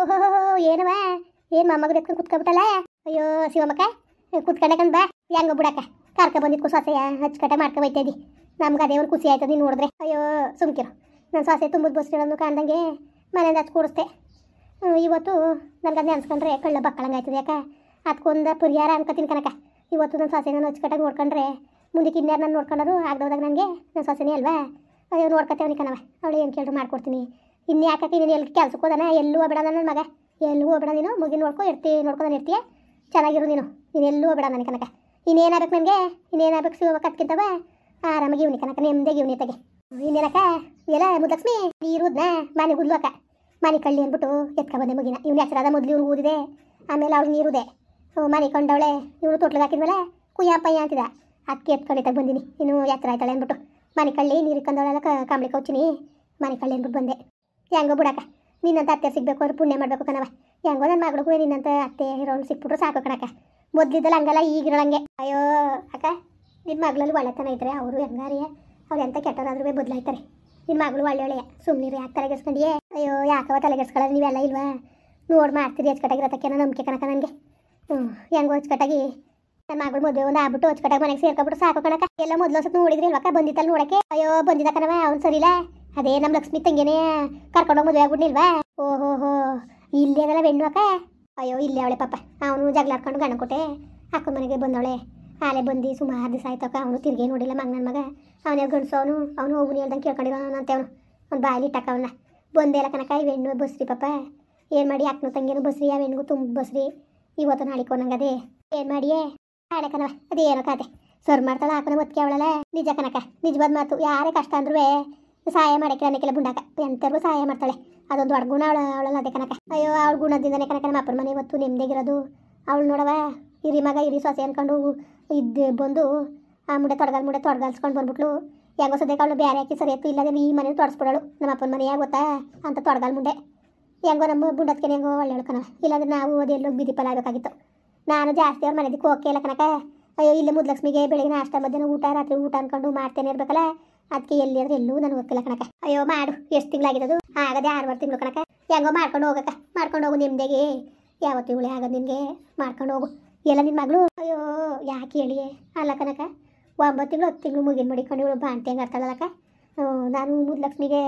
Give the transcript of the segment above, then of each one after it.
ಓಹೋ ಏನವ ಏನು ಮೊಮ್ಮಗರು ಎತ್ಕೊಂಡು ಕುತ್ಕೊಬಿಟ್ಟಲ್ಲ. ಅಯ್ಯೋ ಶಿವಮಕ್ಕ ಕುತ್ಕೊಂಡಕಂದ್ ಬಾ ಹೆಂಗ ಬಿಡಕ್ಕ ಕರ್ಕ ಬಂದಿದ್ಕು ಸೊಸೆಯ ಹಚ್ಕಟ್ಟೆ ಮಾಡ್ಕೊ ಬೈತಾ ಇದ್ದಿ. ನಮ್ಗೆ ಅದೇ ಒಂದು ಖುಷಿ ಆಯ್ತದೆ ನೀನು ನೋಡಿದ್ರೆ. ಅಯ್ಯೋ ಸುಮ್ಕಿರು, ನನ್ನ ಸೊಸೆ ತುಂಬದ ಬಸ್ಸಿರೋದು ಕಾಣ್ದಂಗೆ ಮನೆಯಿಂದ ಹಚ್ಚಿ ಕೂಡಿಸ್ದೆ. ಇವತ್ತು ನನಗೆ ಅದನ್ನ ಅನ್ಸ್ಕೊಂಡ್ರೆ ಕಳ್ಳ ಬಕ್ಕಳಂಗೆ ಆಯ್ತದೆ. ಯಾಕೆ ಅದಕ್ಕೊಂದು ಪರಿಹಾರ ಅನ್ಕೋತೀನಿ ಕನಕ. ಇವತ್ತು ನನ್ನ ಸೊಸೆ ನಾನು ಹಚ್ಕಟ್ಟಾಗಿ ನೋಡ್ಕೊಂಡ್ರೆ ಮುಂದಕ್ಕೆ ಇನ್ಯಾರು ನಾನು ನೋಡ್ಕೊಂಡ್ರು ಆಗದೋದಾಗ ನನಗೆ ನನ್ನ ಸೊಸೆನೇ ಅಲ್ವಾ. ಅಯ್ಯೋ ನೋಡ್ಕೊತೇವನಿ ಕಣವ, ಅವಳು ಏನು ಕೇಳಿದ್ರು ಮಾಡ್ಕೊಡ್ತೀನಿ. ಇನ್ಯಾಕೆ ನೀನು ಎಲ್ಲಿ ಕೆಲ್ಸಕ್ಕೆ ಹೋದಾನ ಎಲ್ಲೂ ಹೋಗ್ಬೇಡ ನನ್ನ ಮಗ, ಎಲ್ಲೂ ಹೋಗ್ಬೇಡ ನೀನು. ಮುಗಿ ನೋಡ್ಕೊಂಡು ಇರ್ತೀಯ, ಚೆನ್ನಾಗಿರು ನೀನು ಎಲ್ಲೂ ಹೋಗ್ಬೇಡ ನನಗೆ ಕನಕ. ಇನ್ನೇನಾಗಬೇಕು ನನಗೆ, ಇನ್ನೇನಾಗಬೇಕು ಶಿವಮಕ್ಕ ಅದಕ್ಕಿಂತವ ಆರಾಮಾಗಿ ಇವ್ನಿ ಕನಕ, ನೆಮ್ಮದಿಯಾಗಿ ಇವ್ನಿ ತಗೆ. ಇನ್ನೇನಕ್ಕ ಎಲ್ಲ ಮುದ್ದಕ್ಸ್ಮಿ ನೀರುದ್ನ ಮನೆ ಗುದ್ಲು ಅಕ್ಕ ಮನೆ ಕಳ್ಳಿ ಅಂದ್ಬಿಟ್ಟು ಎತ್ಕೊ ಬಂದೆ ಮುಗಿನ. ಇವ್ನು ಹೆಸರಾದ ಮೊದಲು ಇವ್ನು ಊದಿದೆ, ಆಮೇಲೆ ಅವ್ಳು ನೀರುದೆ ಮನೆ ಕೊಂಡವಳೆ. ಇವಳು ತೊಟ್ಲಿಗೆ ಹಾಕಿದ್ಮೇಲೆ ಕುಯ್ಯಪ್ಪಯ್ಯ ಅಂತಿದ, ಅದಕ್ಕೆ ಎತ್ಕೊಂಡಿದ್ದಾಗ ಬಂದಿನಿ. ಇನ್ನು ಎತ್ತರ ಆಯ್ತಾಳೆ ಅಂದ್ಬಿಟ್ಟು ಮನೆ ಕಳ್ಳಿ ನೀರು ಇಕ್ಕೊಂಡವಳೆಲ್ಲ ಕಂಬಳಿ ಕೌಚಿನಿ ಮನೆ ಕಳ್ಳಿ ಅಂದ್ಬಿಟ್ಟು ಬಂದೆ. ಹೆಂಗೋ ಬಿಡಕ್ಕ, ನಿನ್ನಂತ ಅತ್ತೆ ಸಿಗ್ಬೇಕು ಅವ್ರು ಪುಣ್ಯ ಮಾಡಬೇಕು ಕಣವ. ಹೆಂಗೋ ನನ್ನ ಮಗಳಿಗೂ ನಿನ್ನಂತ ಅತ್ತೆ ಇರೋಳು ಸಿಕ್ಬಿಟ್ರು ಸಾಕು ಕಣಕ್ಕ. ಮೊದಲಿದ್ದಲ್ಲ ಹಂಗಲ್ಲ ಈಗಿರೋಳಂಗೆ. ಅಯ್ಯೋ ಅಕ್ಕ ನಿನ್ನ ಮಗಳಲ್ಲಿ ಒಳ್ಳೆತನ ಇದ್ರೆ ಅವರು ಹೆಂಗಾರಿಯ ಅವ್ರು ಎಂತ ಕೆಟ್ಟವರಾದ್ರೂ ಬದಲಾಯ್ತಾರೆ. ನಿನ್ನ ಮಗಳು ಒಳ್ಳೆಯ ಸುಮ್ಮನಿರು, ಯಾಕೆ ತಲೆಗೆಡ್ಸ್ಕೊಂಡಿಯೇ? ಅಯ್ಯೋ ಯಾಕವ ತಲೆಗೆಡ್ಸ್ಕೊಳ್ಳೋದು ನೀವೆಲ್ಲ ಇಲ್ವಾ? ನೋಡಿ ಮಾಡ್ತೀರಿ ಅಚ್ಚುಕಟ್ಟಾಗಿರತ್ತಕ್ಕೆ ನಂಬಿಕೆ ಕಣಕ ನನಗೆ. ಹೆಂಗೋ ಅಚ್ಚುಕಟ್ಟಾಗಿ ನನ್ನ ಮಗಳು ಮದುವೆ ಒಂದು ಆಗ್ಬಿಟ್ಟು ಅಚ್ಚುಕಟ್ಟಾಗಿ ಮನೆಗೆ ಸೇರ್ಕೊಬಿಟ್ಟು ಸಾಕು ಕಣಕ. ಎಲ್ಲ ಮೊದಲು ಹೊಸತ್ತು ನೋಡಿದ್ರಿ ಅಲ್ವಕ್ಕ ಬಂದಿತ್ತಲ್ಲಿ ನೋಡಕ್ಕೆ? ಅಯ್ಯೋ ಬಂದಿದ್ದ ಕಣವ ಅವ್ನು ಸರಿಲ್ಲ. ಅದೇ ನಮ್ಮ ಲಕ್ಷ್ಮಿ ತಂಗೇನೆ ಕರ್ಕೊಂಡೋಗಿ ಮದುವೆ ಆಗ್ಬಿಡ್ನಿಲ್ವಾ? ಓಹೋ ಇಲ್ಲೇ ಅದಲ್ಲ ಬೆಣ್ಣು ಅಕ್ಕ. ಅಯ್ಯೋ ಇಲ್ಲೇ ಅವಳೆ ಪಾಪ, ಅವನು ಜಗಳಾಡ್ಕೊಂಡು ಗಂಡ ಕೊಟ್ಟೆ ಅಕ್ಕನ ಮನೆಗೆ ಬಂದವಳೆ. ಆಲೆ ಬಂದು ಸುಮಾರು ದಿವಸ ಆಯ್ತಕ್ಕ. ಅವನು ತಿರ್ಗೇ ನೋಡಿಲ್ಲ ಮಂಗನ ಮಗ. ಅವನೇ ಗಂಡಸು, ಅವನು ಹೋಗುನಿ ಹೇಳ್ದಂಗೆ ಕೇಳ್ಕೊಂಡಿರೋನಂತೆ. ಅವ್ನು ಬಾಯಲ್ಲಿ ಇಟ್ಟಕ್ಕ ಅವನ್ನ ಬಂದೇ ಇಲ್ಲ ಕನಕ. ಇವೆಣ್ಣು ಬಸ್ರಿ ಪಾಪ, ಏನು ಮಾಡಿ ಅಕ್ಕನ ತಂಗೇನು ಬಸ್ರಿ, ಆ ಹೆಣ್ಣಿಗೂ ತುಂಬ ಬಸ್ರಿ. ಇವತ್ತು ನಾಳಿಕೋ ನಂಗೆ ಅದೇ ಏನು ಮಾಡಿಯೇ ಹಾಳೆ ಕನವ. ಅದೇನೋ ಕಾತೆ ಸರ್ ಮಾಡ್ತಾಳೆ ಹಾಕೋಣ ಒತ್ತಿಗೆ ಅವಳಲ್ಲ. ನಿಜ ಕನಕ, ನಿಜವಾದ ಮಾತು. ಯಾರೇ ಕಷ್ಟ ಅಂದ್ರೂ ಸಹಾಯ ಮಾಡೋಕ್ಕೆ ಅನ್ನಕ್ಕೆಲ್ಲ ಬುಂಡಾಕ ಎಂಥವ್ರಿಗೂ ಸಹಾಯ ಮಾಡ್ತಾಳೆ. ಅದೊಂದು ದೊಡ್ಡ ಗುಣ ಅವಳಲ್ಲ ಅದೇ ಕನಕ. ಅಯ್ಯೋ ಅವಳ ಗುಣದಿಂದನೇ ಕನಕ ನಮ್ಮ ಅಪ್ಪನ ಮನೆ ಇವತ್ತು ನೆಮ್ಮದಿಯಾಗಿರೋದು. ಅವಳು ನೋಡವ ಹಿರಿ ಮಗ ಹಿರಿ ಸೊಸೆ ಅಂದ್ಕೊಂಡು ಇದ್ದು ಬಂದು ಆ ಮುಂಡೆ ತೊಡಗಲ್ಸ್ಕೊಂಡು ಬಂದ್ಬಿಟ್ಲು. ಹೆಂಗೋ ಸದ್ಯಕ್ಕೆ ಅವಳು ಬೇರೆ ಹಾಕಿ ಸರಿ ಎತ್ತು ಇಲ್ಲದೆ ಈ ಮನೆ ತೊಡಸ್ಬಿಡೋಳು. ನಮ್ಮ ಅಪ್ಪನ ಮನೆ ಗೊತ್ತಾ ಅಂತ ತೊಡಗಲ್ ಮುಂಡೆ. ಹೆಂಗೋ ನಮ್ಮ ಬುಂಡತ್ಕೆ ಹೆಂಗೋ ಒಳ್ಳೆಯಳು ಕಣವ. ಇಲ್ಲಾಂದ್ರೆ ನಾವು ಅದೆಲ್ಲೋಗಿ ಬೀದಿ ಫಲ ಆಗಬೇಕಾಗಿತ್ತು. ನಾನು ಜಾಸ್ತಿ ಅವ್ರ ಮನೆದಕ್ಕೆ ಹೋಗಕ್ಕೆ ಇಲ್ಲ ಕನಕ. ಅಯ್ಯೋ ಇಲ್ಲೇ ಮುದ್ಲಕ್ಷ್ಮಿಗೆ ಬೆಳಿಗ್ಗೆ ನಾಷ್ಟ ಮಧ್ಯಾಹ್ನ ಊಟ ರಾತ್ರಿ ಊಟ ಅಂದ್ಕೊಂಡು ಮಾಡ್ತೇನೆ ಇರ್ಬೇಕಲ್ಲ. ಅದಕ್ಕೆ ಎಲ್ಲಿ ಅಂದ್ರೆ ಎಲ್ಲೂ ನನಗೆ ಹೋಗ್ತಿಲ್ಲ ಕನಕ. ಅಯ್ಯೋ ಮಾಡು, ಎಷ್ಟು ತಿಂಗಳಾಗಿರೋದು? ಆಗದೆ 6 ತಿಂಗಳು ಕನಕ. ಹೆಂಗೋ ಮಾಡ್ಕೊಂಡು ಹೋಗಕ್ಕ, ಮಾಡ್ಕೊಂಡು ಹೋಗು ನಿಮ್ದಾಗೆ. ಯಾವತ್ತು ಇವಳೆ ಆಗೋದು ನಿನಗೆ, ಮಾಡ್ಕೊಂಡು ಹೋಗು. ಎಲ್ಲ ನಿನ್ನ ಮಗಳು ಅಯ್ಯೋ ಯಾಕೆ ಹೇಳಿ ಅಲ್ಲ ಕನಕ. 9 ತಿಂಗಳು 10 ತಿಂಗಳು ಮುಗಿನ ಮಡಿಕೊಂಡು ಇವಳು ಬಾಣ್ತಿ ಹೆಂಗೆ ಆಡ್ತಾಳಲ್ಲಕ್ಕ. ನಾನು ಮುದ್ಲಕ್ಷ್ಮಿಗೆ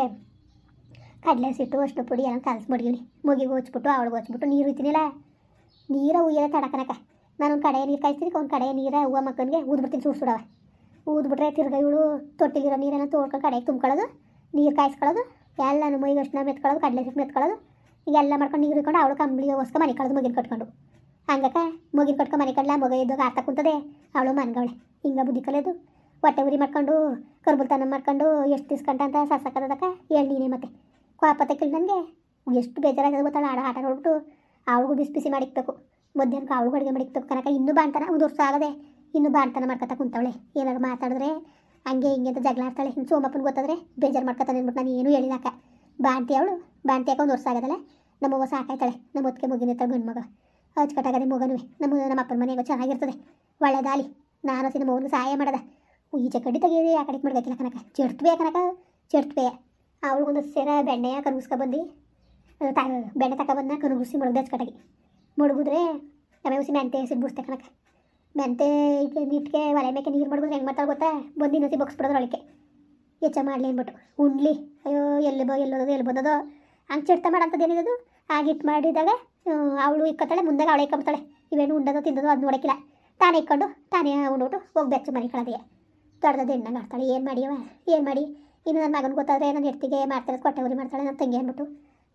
ಕಡಲೆ ಸಿಟ್ಟು ಅಷ್ಟು ಪುಡಿ ಎಲ್ಲ ಕಲಸಿ ಮಡಗಿನಿ. ಮುಗಿಗೆ ಹೋಚ್ಬಿಟ್ಟು ಅವಳಿಗೆ ಹೋಚ್ಬಿಟ್ಟು ನೀರು ಇರ್ತೀನಿಲ್ಲ, ನೀರ ಉಯ್ಯಲ್ಲ ತಡಕನಕ. ನಾನು ಒಂದು ಕಡೆ ನೀರು ಕಾಯಿಸ್ತೀನಿ, ಒಂದು ಕಡೆ ನೀರ ಹೂವು ಮಕ್ಕನಿಗೆ ಊದ್ಬಿಡ್ತೀನಿ ಸುಡ್ಸುಡವ. ಊದ್ಬಿಟ್ರೆ ತಿರ್ಗ ಇವಳು ತೊಟ್ಟಿಲಿರೋ ನೀರೆಲ್ಲ ತೊಳ್ಕೊಂಡು ಕಡೆಗೆ ತುಂಬ್ಕೊಳ್ಳೋದು, ನೀರು ಕಾಯಿಸ್ಕೊಳ್ಳೋದು, ಎಲ್ಲನೂ ಮೈಗೆ ಅಷ್ಟನ್ನ ಮೆತ್ಕೊಳ್ಳೋದು, ಕಡಲೆ ಸಿಟ್ಟು ಮೆತ್ಕೊಳ್ಳೋದು, ಈಗೆಲ್ಲ ಮಾಡ್ಕೊಂಡು ನೀರು ಇಟ್ಕೊಂಡು ಅವಳು ಕಂಬಳಿಗೆ ಹೊಸ್ಕೊ ಮನೆ ಕಳೆದು ಮುಗಿನ ಕಟ್ಕೊಂಡು ಹಂಗಕ್ಕ. ಮುಗಿನ ಕಟ್ಕೊಂಡು ಮನೆ ಕಡ್ಲ ಮಗ ಇದ್ದಾಗ ಆರ್ತಾ ಕುಂತದೆ ಅವಳು ಮನ್ಗವಳೆ. ಹಿಂಗೆ ಬುದ್ಧಿ ಕಲಿಯೋದು ಹೊಟ್ಟೆ ಉರಿ ಮಾಡ್ಕೊಂಡು ಕರ್ಬುಲ್ತನ ಮಾಡ್ಕೊಂಡು ಎಷ್ಟು ದಿಸ್ಕಂಟ ಅಂತ ಸಸಕ್ಕದಕ್ಕ ಹೇಳಿ ನೀನೇ. ಮತ್ತೆ ಕೋಪತ್ತೆ ಕೇಳಿ ನನಗೆ ಎಷ್ಟು ಬೇಜಾರಾಗ್ತದೆ ಗೊತ್ತಾಳ. ಆಟ ನೋಡ್ಬಿಟ್ಟು ಅವಳಿಗೂ ಬಿಸಿ ಮಾಡಿಕ್ಬೇಕು, ಮಧ್ಯಾಹ್ನಕ್ಕೆ ಅವಳಿಗೂ ಅಡುಗೆ ಮಾಡಿಕ್ಬೇಕು ಕನಕ. ಇನ್ನೂ ಬಾಣ್ತಾನ 1 ವರ್ಷ ಆಗದೆ ಇನ್ನೂ ಬಾಣ್ತಾನ ಮಾಡ್ಕೊತಾ ಕುಂತವಳೆ. ಏನಾದ್ರು ಮಾತಾಡಿದ್ರೆ ಹಂಗೆ ಹಿಂಗೆ ಅಂತ ಜಗಳ ಆಡ್ತಾಳೆ. ಇನ್ನು ಸೋಮಪ್ಪನ ಗೊತ್ತಾದ್ರೆ ಬೇಜಾರು ಮಾಡ್ಕೊತಾನೆ ಅಂದ್ಬಿಟ್ಟು ನಾನು ಏನೂ ಹೇಳಿದಾಕ. ಬಾಣ್ತಿ ಅವಳು ಬಾಣ್ತಿ ಯಾಕೆ 1 ವರ್ಷ ಆಗೋದಲ್ಲ. ನಮ್ಮವ್ವ ಸಾಕಾಯ್ತಾಳೆ, ನಮ್ಮ ಹೊತ್ತಿಗೆ ಮುಗಿನಿರ್ತಾಳೆ ಗಂಡು ಮಗ ಅಚ್ಚುಕಟ್ಟಾಗದೆ ಮಗನೂ ನಮ್ಮ ಅಪ್ಪನ ಮನೆಯಾಗ ಚೆನ್ನಾಗಿರ್ತದೆ ಒಳ್ಳೆದಾಲಿ. ನಾನು ನಮ್ಮ ಮಗನಿಗೆ ಸಹಾಯ ಮಾಡೋದ ಈಚೆ ಕಡ್ಡಿ ತೆಗೀರಿ ಆ ಕಡೆಗೆ ಮಾಡ್ಬೇಕಿಲ್ಲ ಕನಕ. ಚೆಡ್ತುವೆ ಕನಕ ಚೆಡ್ತುವೆ. ಅವಳಿಗೊಂದು ಸೇರ ಬೆಣ್ಣೆಯ ಕನುಗಿಸ್ಕೊಬಂದು ಬೆಣ್ಣೆ ತಗೊಬಂದ ಕನುಗುಸಿ ಮುಳುಗ್ದೆ ಅಚ್ಚುಕಟ್ಟಾಗಿ ಮುಳುಗಿದ್ರೆ ಆಮೇಲೆ ಉಸಿ ಮೆಂತೆ ಸಿಡ್ಬಿಡ್ತೆ ಕನಕ. ಮೆಂತೆ ನೀಟ್ಗೆ ಒಲೆ ಮೇಕೆ ನೀರು ಮಾಡಿದ್ರೆ ಹೆಂಗೆ ಮಾಡ್ತಾಳೆ ಗೊತ್ತಾ? ಬಂದು ಇನ್ನೊಂದು ಬಗ್ಸ್ಬಿಡೋದು ಒಳಕ್ಕೆ ಹೆಚ್ಚ ಮಾಡಲಿ ಅಂದ್ಬಿಟ್ಟು ಉಣ್ಲಿ. ಅಯ್ಯೋ ಎಲ್ಲೋದೋ ಎಲ್ಲಿ ಬಂದದೋ ಹಂಗೆ ಚೆಡ್ತ ಮಾಡೋಂಥದ್ದು ಏನಿರೋದು. ಹಾಗೆ ಇಟ್ಟು ಮಾಡಿದಾಗ ಅವಳು ಇಕ್ಕೊತಾಳೆ, ಮುಂದಾಗ ಅವಳೆ ಇಕ್ಕೊಂಬಿಡ್ತಾಳೆ. ಇವೇನು ಉಂಡದೋ ತಿಂದದೋ ಅದು ನೋಡೋಕ್ಕಿಲ್ಲ. ತಾನೇ ಇಕ್ಕೊಂಡು ತಾನೇ ಉಂಡ್ಬಿಟ್ಟು ಹೋಗಿ ಬೆಚ್ಚ ಮನೆ ಕಳದೆಯೇ ದೊಡ್ಡದು ಹೆಣ್ಣಂಗೆ ಆಡ್ತಾಳೆ. ಏನು ಮಾಡಿಯವ ಏನು ಮಾಡಿ. ಇನ್ನು ನನ್ನ ಮಗನ ಗೊತ್ತಾದರೆ ನನ್ನ ಎತ್ತಿಗೆ ಮಾಡ್ತಾಳೆ, ಕೊಟ್ಟೆ ಉರಿ ಮಾಡ್ತಾಳೆ ನನ್ನ ತಂಗಿ ಅಂದ್ಬಿಟ್ಟು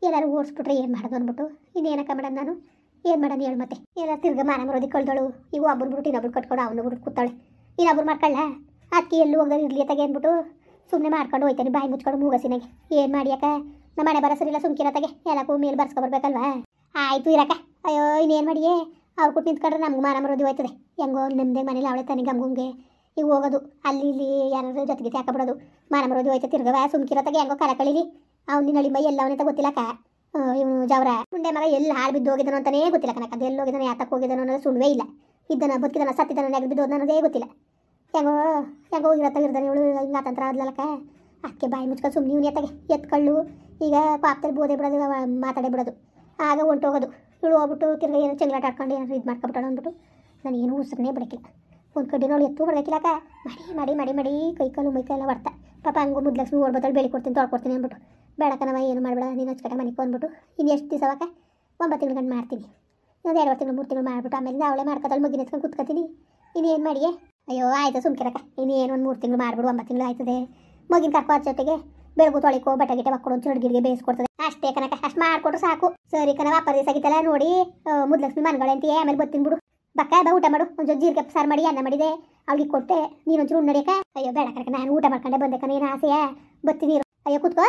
ಎಲ್ಲರೂ ಓಡಿಸ್ಬಿಟ್ರೆ ಏನು ಮಾಡೋದು ಅಂದ್ಬಿಟ್ಟು ಇನ್ನೇನಕ್ಕ ಮಾಡೋದು ನಾನು ಏನು ಮಾಡೋಣ ಹೇಳು. ಮತ್ತೆ ಎಲ್ಲ ತಿರ್ಗ ಮಾನ ಮರೋದಿ ಕಳ್ದಳು. ಈಗ ಒಬ್ಬರು ಬಿಟ್ಟು ಇನ್ನೊಬ್ರು ಕಟ್ಕೊಂಡು ಅವನು ಬಿಟ್ಟು ಕೂತಾಳೆ. ಇನ್ನೊಬ್ರು ಮಾಡ್ಕೊಳ್ಳ ಅದಕ್ಕೆ ಎಲ್ಲೂ ಹೋಗೋದು ಇರಲಿ ತಗೆ ಅಂದ್ಬಿಟ್ಟು ಸುಮ್ಮನೆ ಮಾಡ್ಕೊಂಡು ಹೋಯ್ತಾನೆ ಬಾಯಿ ಮುಚ್ಕೊಂಡು ಮೂಗಸಿನಾಗೆ. ಏನು ಮಾಡಿಯಕ್ಕ ನಮ್ಮ ಮನೆ ಬರೋಸರಿಲ್ಲ ಸುಮ್ಕಿರತ್ತಾಗೆ ಎಲ್ಲಕ್ಕೂ ಮೇಲೆ ಬರ್ಸ್ಕೊಬರ್ಬೇಕಲ್ವಾ. ಆಯಿತು ಇರಕ್ಕ. ಅಯ್ಯೋ ಇನ್ನೇನು ಮಾಡಿಯೇ ಅವ್ರು ಕೊಟ್ಟು ನಿಂತ್ಕೊಂಡ್ರೆ ನಮ್ಗೆ ಮಾನ ಮರೋದಿ ಹೋಯ್ತದೆ. ಹೆಂಗೋ ನಿಮ್ಮದೇ ಮನೇಲಿ ಅವಳೆ ತಾನೆ ಗಮ್ಗುಂಗೆ ಈಗ ಹೋಗೋದು ಅಲ್ಲಿ ಇಲ್ಲಿ ಯಾರಾದ್ರೂ ಜೊತೆಗೆ ಹಾಕಬಿಡೋದು ಮಾನ ಮರೋದಿ ಹೋಯ್ತು. ತಿರ್ಗವ ಸುಮ್ಕಿರತ್ತಾಗೆ ಹೆಂಗೋ ಕರ ಕಳೀಲಿ. ಅವ್ನು ನಳಿ ಮೈ ಎಲ್ಲ ಅವನಂತ ಗೊತ್ತಿಲ್ಲಕ್ಕ. ಇವನು ಜವರ ಮುಂಡೆ ಮಗ ಎಲ್ಲಿ ಹಾಳು ಬಿದ್ದು ಹೋಗಿದ್ದಾನೋ ಅಂತಲೇ ಗೊತ್ತಿಲ್ಲ ಕನಕ. ಅದು ಎಲ್ಲಿ ಹೋಗಿದ್ದಾನೋ ಯಾತಕ್ಕೆ ಹೋಗಿದ್ದಾನೋ ಅನ್ನೋದು ಸುಳ್ವೇ ಇಲ್ಲ. ಇದ್ದಾನ ಬದುಕಿದಾನ ಸತ್ತಿದ್ದಾನ ನೆಗದು ಬಿದ್ದು ಅನ್ನೋದೇ ಗೊತ್ತಿಲ್ಲ. ಹೆಂಗೋ ಇರ್ತಾನೆ ಇವಳು ಹಿಂಗೆ ಆತಂತ್ರ ಆದ್ಲಕ್ಕ. ಅದಕ್ಕೆ ಬಾಯಿ ಮುಚ್ಕೊಂಡು ಸುಮ್ಮನೆ ಇವನು ಎತ್ತಗೆ ಎತ್ಕೊಳ್ಳು. ಈಗ ಪಾಪದಲ್ಲಿ ಬೋದೆ ಬಿಡೋದು ಮಾತಾಡೇ ಬಿಡೋದು. ಆಗ ಹೊಂಟೋಗೋದು. ಇವಳು ಹೋಗ್ಬಿಟ್ಟು ತಿರ್ಗಿ ಏನೋ ಚೆಂಗ್ಲಾಟ ಆಡ್ಕೊಂಡು ಏನಾದ್ರು ಇದು ಮಾಡ್ಕೊಬಿಟ್ಟಳು ಅಂದ್ಬಿಟ್ಟು ನಾನು ಏನು ಉಸಿರನ್ನೇ ಬಿಡೋಕ್ಕಿಲ್ಲ. ಒಂದು ಕಡ್ಡಿನವಳು ಎತ್ತು ಹೊಡ್ಬೇಕಿಲ್ಲಕ್ಕ. ಮಾಡಿ ಮಾಡಿ ಮಾಡಿ ಮಾಡಿ ಕೈಕಾಲು ಮೈಕೈಲ್ಲ ಹೊಡ್ತಾ. ಪಾಪ ಹಂಗೂ ಮುದ್ಲಕ್ಷ್ಮಿ ಓಡ್ಬೋದಳು, ಬೆಳಿ ಕೊಡ್ತೀನಿ ತೊಳ್ಕೊಡ್ತೀನಿ ಅಂದ್ಬಿಟ್ಟು. ಬೇಡಕ್ಕ ನಾವು ಏನು ಮಾಡಬೇಡ, ನೀನು ಹಚ್ಕಟ್ಟ ಮನೆಗೆ ಅಂದ್ಬಿಟ್ಟು ಇನ್ನು ಎಷ್ಟು ದಿವಸವಕ್ಕ 9 ತಿಂಗಳು ಗಂಟು ಮಾಡ್ತೀನಿ. ಇನ್ನೊಂದು 2 ತಿಂಗಳು 3 ತಿಂಗಳು ಮಾಡಿಬಿಟ್ಟು ಆಮೇಲೆ ಅವಳೇ ಮಾಡ್ಕೊತಾಳೆ, ಮಗಿನ ಎತ್ಕೊಂಡು ಕುತ್ಕೊತೀನಿ. ಇನ್ನೇನು ಮಾಡಿಯೇ? ಅಯ್ಯೋ ಆಯಿತು ಸುಮ್ಕಿರಕ್ಕ, ಇನ್ನೇನು ಒಂದು 3 ತಿಂಗಳು ಮಾಡಿಬಿಡು, 9 ತಿಂಗಳು ಆಯ್ತದೆ. ಮಗಿನ ಕರ್ಕೋ ಜೊತೆಗೆ ಬೆಳಗು ತೊಳಿಕೋ ಬಟ್ಟೆ ಗಿಟ್ಟೆ ಮಕ್ಕಳು ಒಂದು ಚುಡ್ಗಿಡ್ಗೆ ಬೇಯಿಸ್ಕೊಡ್ತದೆ ಅಷ್ಟೇ ಕನಕ. ಅಷ್ಟು ಮಾಡಿಕೊಟ್ರು ಸಾಕು. ಸರಿ ಕಣ, ವಾಪರ್ ದಿವಸ ಆಗಿತ್ತಲ್ಲ ನೋಡಿ ಮುದ್ಲಕ್ಷ್ಮಿ ಮನ್ಗಳೇ ಅಂತೀಯ. ಆಮೇಲೆ ಬರ್ತೀನಿ ಬಿಡು. ಬಕ್ಕ ಬಾ ಊಟ ಮಾಡು. ಒಂಚೂರು ಜೀರಿಗೆ ಸಾರು ಮಾಡಿ ಅನ್ನ ಮಾಡಿದೆ ಅವ್ಳಿಗೆ ಕೊಟ್ಟೆ, ನೀನೊಂಚೂರು ಉಣ್ಣಡಿಯಕ್ಕ. ಅಯ್ಯೋ ಬೇಡ ಕನಕ, ನಾನು ಊಟ ಮಾಡ್ಕೊಂಡೆ ಬಂದೆ ಕಣ, ಏನು ಆಸೆಯಾ? ಬರ್ತೀನಿ. ಅಯ್ಯೋ ಕೂತ್ಕೋ.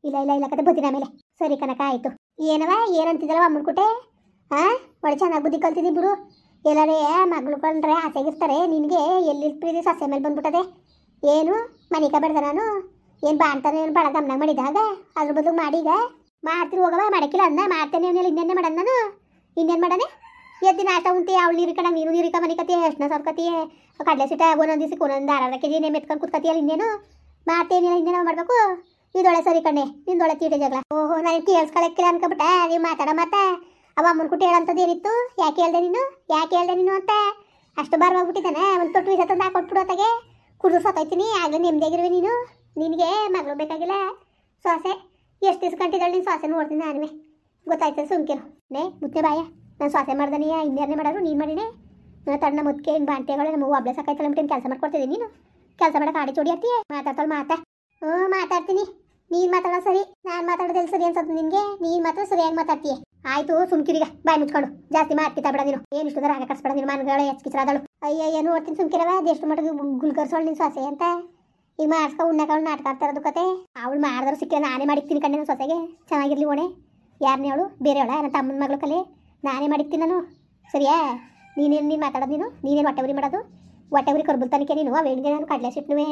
ಇಲ್ಲ ಕತೆ ಬರ್ತೀನಿ ಆಮೇಲೆ. ಸರಿ ಕನಕ ಆಯಿತು. ಏನವ ಏನಂತಿದ್ದಲ್ಲ ಅಮ್ಮನ್ಕುಟ್ಟೆ? ಹಾಂ ಒಳ್ಳೆ ಚೆನ್ನಾಗಿ ಬುದ್ಧಿ ಕಲ್ತಿದ್ದಿ ಬಿಡು. ಎಲ್ಲರೇ ಮಗಳು ಕಂಡ್ರೆ ಆಸೆಗಿರ್ತಾರೆ, ನಿನಗೆ ಎಲ್ಲಿ ಪ್ರೀತಿ ಸಸ್ಯ ಮೇಲೆ ಬಂದ್ಬಿಟ್ಟದೆ. ಏನು ಮನಿಕ ಬೇಡ್ದ ನಾನು ಏನು ಬಾ ಅಂತಾನೆ ಏನು ಭಾಳ ಗಮನ ಮಾಡಿದಾಗ ಅದ್ರ ಬದಲು ಮಾಡೀಗ ಮಾಡ್ತೀನಿ ಹೋಗವ. ಮಾಡಕ್ಕಿಲ್ಲ ಅನ್ನ ಮಾಡ್ತೇನೆ ಅವನೆಲ್ಲ ಇನ್ನೇನೆ ಮಾಡೋಣ ನಾನು. ಇನ್ನೇನು ಮಾಡಾನೆ? ಎದ್ದು ನಾಷ್ಟ ಉಂಟಿ ಅವಳು ನೀರಿಕಂಡ ನೀನು ನೀರಿಕ ಮನಿಕತಿಯೇ ಎಷ್ಟನ್ನ ಸರ್ಕತಿಯೇ ಕಡಲೆ ಸಿಟ್ಟ ಒಂದೊಂದು ದಿವಸಕ್ಕೆ ಒಂದೊಂದು 6 ಕೆಜಿ ಮೆತ್ಕೊಂಡು ಕುತ್ಕತಿಯಲ್ಲ. ಇನ್ನೇನು ಮಾಡ್ತೇನಿಲ್ಲ, ಇನ್ನೇನೋ ಮಾಡಬೇಕು. ಇದೊಳೆ ಸರಿ ಕಣ್ಣೆ, ನಿಂದೊಳೆ ತೀಟೆ ಜಗಳ. ಓಹೋ ನನಗೆ ಕೇಳಿಸ್ಕೊಳಕ್ಕಿಲ್ಲ ಅನ್ಕೊಬಿಟ್ಟ. ನೀವು ಮಾತಾಡ ಮಾತಾ ಅವ ಅಮ್ಮನ ಕುಟ್ಟಿ ಹೇಳಂಥದ್ದು ಏನಿತ್ತು? ಯಾಕೆ ಹೇಳ್ದೆ ನೀನು ಅಂತ ಅಷ್ಟು ಬಾರವಾಗ್ಬಿಟ್ಟಿದ್ದಾನೆ. ಒಂದು ತೊಟ್ಟು ವಿಸ ತಂದು ಹಾಕೊಟ್ಬಿಡು ಅತ್ತಾಗೆ ಕುಡಿದು ಸತ್ತೈತೀನಿ. ಆಗಲೇ ನೆಮ್ಮದಿಯಾಗಿರುವೆ ನೀನು. ನಿನಗೆ ಮಗಳು ಬೇಕಾಗಿಲ್ಲ, ಸೊಸೆ. ಎಷ್ಟು ದಿವ್ಸ ಕಂಟಿದ್ದಾಳೆ ನೀನು ಸೊಸೆ ನೋಡ್ತೀನಿ ನಾನುವೆ. ಗೊತ್ತಾಯ್ತದೆ ಸುಮ್ಕಿರು. ಮುತ್ತೆ ಬಾಯ, ನಾನು ಸೊಸೆ ಮಾಡ್ದನಿ ಇನ್ನೇನೇ ಮಾಡೋರು ನೀನು ಮಾಡಿನೇ. ನಾನು ತಣ್ಣ ಮುದ್ಕೆ ಹಿಂಗೆ ಬಾಂಟೆಗಳು ನಮ್ಮ ಒಬ್ಬಳೆ ಸಾಕಾಯ್ತಲ್ಲ ಅಂದ್ಬಿಟ್ಟು ಕೆಲಸ ಮಾಡ್ಕೊಡ್ತಿದ್ದೀನಿ. ನೀನು ಕೆಲಸ ಮಾಡೋಕೆ ಆಡಿ ಚೋಡಿ ಆಡ್ತೀಯ. ಮಾತಾಡ್ತಾಳೆ ಮಾತಾಡ್ತೀನಿ. ನೀನು ಮಾತಾಡೋ ಸರಿ, ನಾನು ಮಾತಾಡೋದೆಲ್ಲ ಸರಿ ಅನ್ಸತ್ತೆ ನಿನಗೆ. ನೀನು ಮಾತ್ರ ಸರಿಯಾಗಿ ಮಾತಾಡ್ತೀಯ. ಆಯಿತು ಸುಮ್ಕಿರಿಗ ಬಾಯಿ ಮುಚ್ಕೊಂಡು ಜಾಸ್ತಿ ಮಾರ್ಕಿತಾ ಬೇಡ ನೀನು. ಏನು ಇಷ್ಟು ರಾಗ ಕಟ್ಸ್ಬೇಡ ನೀನು. ಮನ್ಗಳ ಹೆಚ್ಚಿಸ್ರಾದಳು. ಅಯ್ಯಯ್ಯ ನೋಡ್ತೀನಿ ಸುಮ್ಕಿರವ. ಅದೆಷ್ಟು ಮಟ್ಟಿಗೆ ಗುಲ್ಕರ್ಸೋಳು ನಿನ್ನ ಸೊಸೆ ಅಂತ. ಈಗ ಮಾಡಿಸ್ಕೊ ಉಣ್ಣಕವಳು ನಾಟಕ ಆಡ್ತಾರದು ಕತೆ. ಅವಳು ಮಾಡಿದ್ರು ಸಿಕ್ಕಿಲ್ಲ, ನಾನೇ ಮಾಡಿಕ್ತೀನಿ ಕಣ್ಣೆ ನನ್ನ ಸೊಸೆಗೆ. ಚೆನ್ನಾಗಿರ್ಲಿ ಓಣೆ. ಯಾರನ್ನೇ ಅವಳು? ಬೇರೆಯವಳ? ನನ್ನ ತಮ್ಮನ ಮಗಳು ಕಲೆ ನಾನೇ ಮಾಡಿಕ್ತೀನಿ ನಾನು. ಸರಿಯಾ? ನೀನು ಮಾತಾಡೋದು ನೀನೇನು ಹೊಟ್ಟೆ ಉರಿ ಮಾಡೋದು? ಹೊಟ್ಟೆ ಉರಿ ಕರ್ಬಲ್ ತನಕ ನೀನು ಅವೇನಿಗೆ ನಾನು ಕಡಲೆ ಸಿಟ್ನುವೆ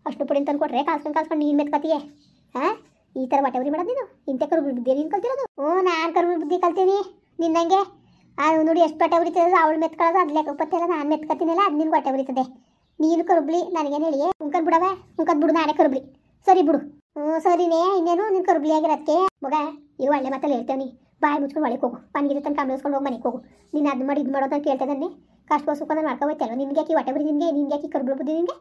ಅಷ್ಟು ಪುಡಿ ತಂದು ಕೊಟ್ರೆ ಕಾಲ್ಸ್ಕೊಂಡು ನೀನು ಮೆತ್ಕತಿಯೇ. ಹಾಂ ಈ ಥರ ಹೊಟ್ಟೆ ಉರಿ ಮಾಡೋದು ನೀನು? ಇಂಥ ಕರ್ಬಲ್ ಬುದ್ಧಿ ನೀನು ಕಲ್ತಿರೋದು? ನಾನು ಕರ್ಬಲ್ ಬುದ್ಧಿ ಕಲ್ತೀನಿ ನಿನ್ನಂಗೆ. ನೋಡಿ ಎಷ್ಟು ಹೊಟ್ಟೆ ಉರಿತದೆ. ಅವಳು ಮೆತ್ಕೊಳ್ಳೋದು ಅದು ಲೆಕ್ಕಪ್ಪತ್ತೆಲ್ಲ ನಾನು ಮೆತ್ಕತೀನಲ್ಲ, ಅದು ನಿನ್ಗೆ ಹೊಟ್ಟೆ ಉರಿತದೆ. ನೀನು ಕರುಬ್ಲಿ ನನಗೇನು ಹೇಳಿಯೇ? ಉಂಕದ್ ಬಿಡವ, ಉಂಕದ್ ಬಿಡು, ನಾನೇ ಕರುಬ್ಲಿ. ಸರಿ ಬಿಡು. ಸರಿನೇ. ಇನ್ನೇನು ನೀನು ಕರುಬ್ಲಿ ಆಗಿರೋದಕ್ಕೆ ಮಗ ಇವು ಒಳ್ಳೆ ಮಾತಲ್ಲಿ ಹೇಳ್ತೇವೆ. ಬಾಯಿ ಮುಚ್ಕೊಂಡು ಒಳಗೆ ಹೋಗು. ಪನ್ಗಿರಿ ತಂದು ಕಾಮಿಸ್ಕೊಂಡು ಹೋಗಿ ಮನೆಗೆ ಹೋಗು. ನೀನು ಅದು ಮಾಡಿ ಇದು ಮಾಡೋದು ಅಂತ ಕೇಳ್ತೇನೆ. ಕಷ್ಟ ಸುಖ ಮಾಡ್ಕೋಬೋಯ್ತಲ್ವ. ನಿನ್ಗೆ ಯಾಕೆ ಹೊಟ್ಟೆ ಬರೀ ನಿನ್ಗೆ ಯಾಕೆ ಕರುಬ್ಲು ಬುದ್ಧಿ ನಿನಗೆ?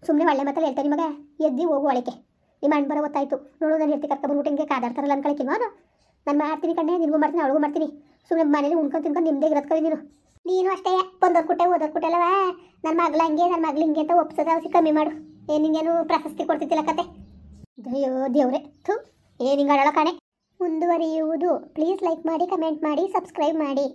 ಸುಮ್ಮನೆ ಒಳ್ಳೆ ಮಾತಲ್ಲಿ ಹೇಳ್ತೇನೆ ಮಗ. ಎದ್ದು ಹೋಗು ಒಳಗೆ. ನಿಮ್ಮ ಅಣ್ಣ ಬರೋ ಗೊತ್ತಾಯ್ತು ನೋಡು. ನಾನು ಹೇಳ್ತಿ ಕರ್ಕೊಬಂದ್ಬಿಟ್ಟು ಹಿಂಗೆ ಕಾದಾಡ್ತಾರಲ್ಲ ಅನ್ಕೊಳಕಿಲ್ವ? ನಾನು ಮಾಡ್ತೀನಿ ಕಣ್ಣೆ, ನಿನಗೂ ಮಾಡ್ತೀನಿ ಅವಳಿಗೂ ಮಾಡ್ತೀನಿ. ಸುಮ್ಮನೆ ಮನೇಲಿ ಉಣ್ಕೊಂಡು ತಿನ್ಕೊಂಡು ನಿಮ್ಮದೇ ಇರೋದು ಕಲಿ ನೀನು ಅಷ್ಟೇ. ಬಂದೋರ್ ಕುಟ್ಟೆ ಓದೋರ್ ಕುಟ್ಟೆಲ್ಲವ. ನನ್ನ ಮಗಳು ಹಂಗೆ ನನ್ನ ಮಗಳು ಹಿಂಗೆ ಅಂತ ಒಪ್ಸೋದು ಅವಸಿ ಕಮ್ಮಿ ಮಾಡು. ನಿಂಗೇನು ಪ್ರಶಸ್ತಿ ಕೊಡ್ತಿದ್ದಿಲ್ಲ ಕತೆ. ಅಯ್ಯೋ ದೇವ್ರೆ ಥೂ, ಹಿಂಗೆ ಅಡಳ ಕಾಣೆ. ಮುಂದುವರಿಯುವುದು. ಪ್ಲೀಸ್ ಲೈಕ್ ಮಾಡಿ, ಕಮೆಂಟ್ ಮಾಡಿ, ಸಬ್ಸ್ಕ್ರೈಬ್ ಮಾಡಿ.